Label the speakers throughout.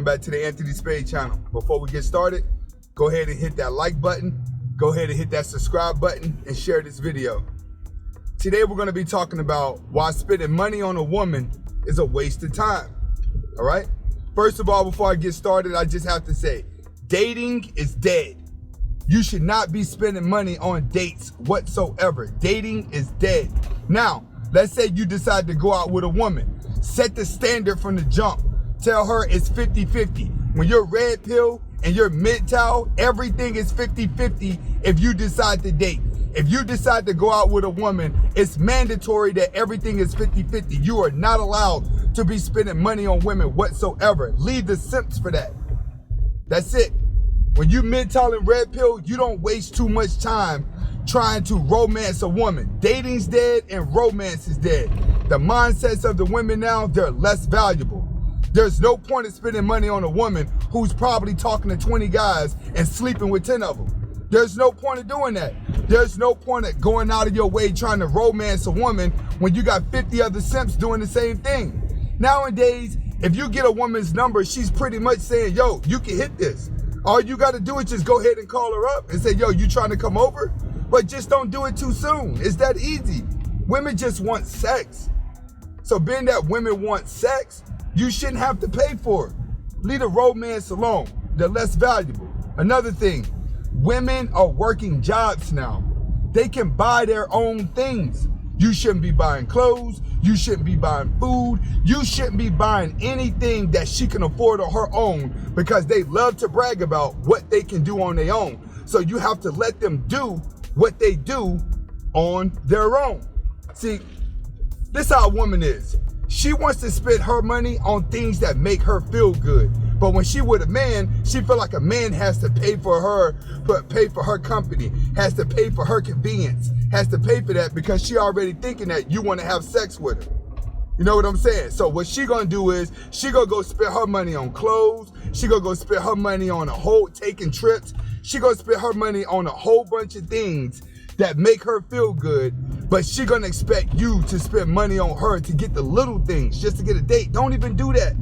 Speaker 1: welcome back to the Anthony Spade channel. Before we get started, go ahead and hit that like button, go ahead and hit that subscribe button, and share this video. Today we're going to be talking about why spending money on a woman is a waste of time. All right? First of all, before I get started, I just have to say, dating is dead. You should not be spending money on dates whatsoever. Dating is dead. Now, let's say you decide to go out with a woman. Set the standard from the jump. Tell her it's 50-50. When you're red pill and you're MGTOW, everything is 50-50 if you decide to date. If you decide to go out with a woman, it's mandatory that everything is 50-50. You are not allowed to be spending money on women whatsoever. Leave the simps for that. That's it. When you MGTOW and red pill, you don't waste too much time trying to romance a woman. Dating's dead and romance is dead. The mindsets of the women now, they're less valuable. There's no point in spending money on a woman who's probably talking to 20 guys and sleeping with 10 of them. There's no point in doing that. There's no point in going out of your way trying to romance a woman when you got 50 other simps doing the same thing. Nowadays, if you get a woman's number, she's pretty much saying, yo, you can hit this. All you got to do is just go ahead and call her up and say, yo, you trying to come over? But just don't do it too soon. It's that easy. Women just want sex. So being that women want sex, you shouldn't have to pay for it. Leave the romance alone. They're less valuable. Another thing, women are working jobs now. They can buy their own things. You shouldn't be buying clothes. You shouldn't be buying food. You shouldn't be buying anything that she can afford on her own because they love to brag about what they can do on their own. So you have to let them do what they do on their own. See, this is how a woman is. She wants to spend her money on things that make her feel good. But when she with a man, she feel like a man has to pay for her company, has to pay for her convenience, has to pay for that because she already thinking that you want to have sex with her. You know what I'm saying? So what she gonna do is she gonna go spend her money on clothes. She gonna go spend her money on taking trips. She gonna spend her money on a whole bunch of things that make her feel good, but she gonna expect you to spend money on her to get the little things, just to get a date. Don't even do that.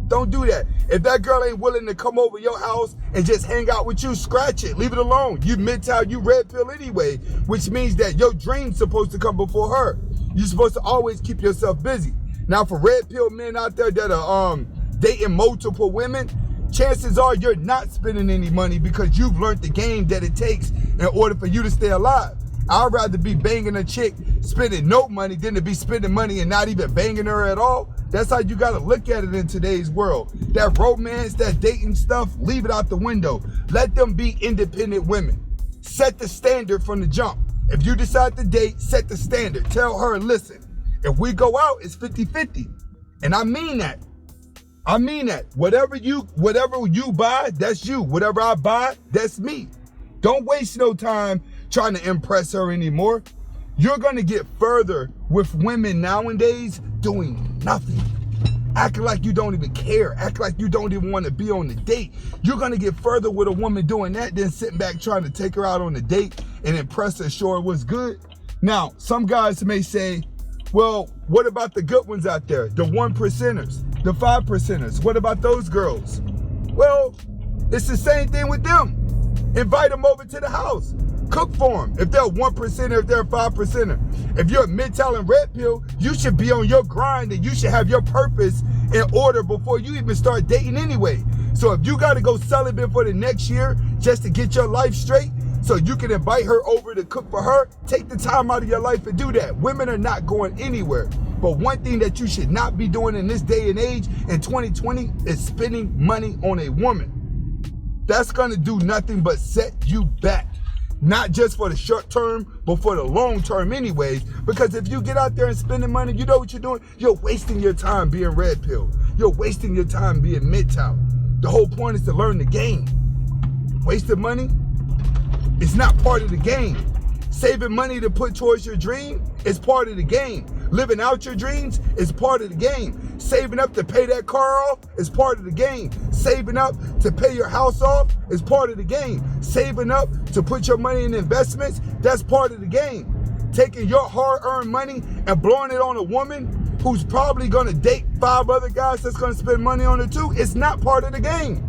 Speaker 1: Don't do that. If that girl ain't willing to come over your house and just hang out with you, scratch it. Leave it alone. You MGTOW, you red pill anyway, which means that your dream's supposed to come before her. You're supposed to always keep yourself busy. Now for red pill men out there that are dating multiple women, chances are you're not spending any money because you've learned the game that it takes in order for you to stay alive. I'd rather be banging a chick, spending no money, than to be spending money and not even banging her at all. That's how you gotta look at it in today's world. That romance, that dating stuff, leave it out the window. Let them be independent women. Set the standard from the jump. If you decide to date, set the standard. Tell her, listen, if we go out, it's 50-50. And I mean that. I mean that. Whatever you buy, that's you. Whatever I buy, that's me. Don't waste no time trying to impress her anymore. You're gonna get further with women nowadays doing nothing. Acting like you don't even care. Acting like you don't even want to be on the date. You're gonna get further with a woman doing that than sitting back trying to take her out on a date and impress her, show her what's good. Now, some guys may say, well, what about the good ones out there? The 1%ers, the 5%ers. What about those girls? Well, it's the same thing with them. Invite them over to the house. Cook for them. If they're 1%er, if they're a 5%er. If you're a MGTOW and red pill, you should be on your grind and you should have your purpose in order before you even start dating anyway. So if you got to go celibate for the next year just to get your life straight so you can invite her over to cook for her, take the time out of your life and do that. Women are not going anywhere. But one thing that you should not be doing in this day and age in 2020 is spending money on a woman. That's going to do nothing but set you back. Not just for the short term, but for the long term anyways. Because if you get out there and spending money, you know what you're doing? You're wasting your time being red pill. You're wasting your time being MGTOW. The whole point is to learn the game. Wasting money is not part of the game. Saving money to put towards your dream is part of the game. Living out your dreams is part of the game. Saving up to pay that car off is part of the game. Saving up to pay your house off is part of the game. Saving up to put your money in investments, that's part of the game. Taking your hard-earned money and blowing it on a woman who's probably gonna date 5 other guys that's gonna spend money on her too, it's not part of the game.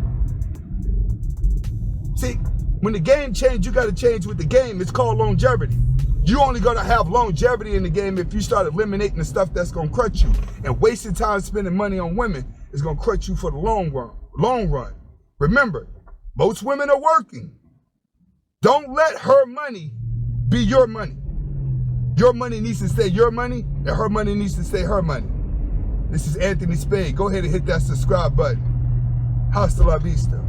Speaker 1: See, when the game changes, you gotta change with the game. It's called longevity. You only gonna have longevity in the game if you start eliminating the stuff that's gonna crutch you. And wasting time spending money on women is gonna crutch you for the long run. Remember, most women are working. Don't let her money be your money. Your money needs to stay your money, and her money needs to stay her money. This is Anthony Spade. Go ahead and hit that subscribe button. Hasta la vista.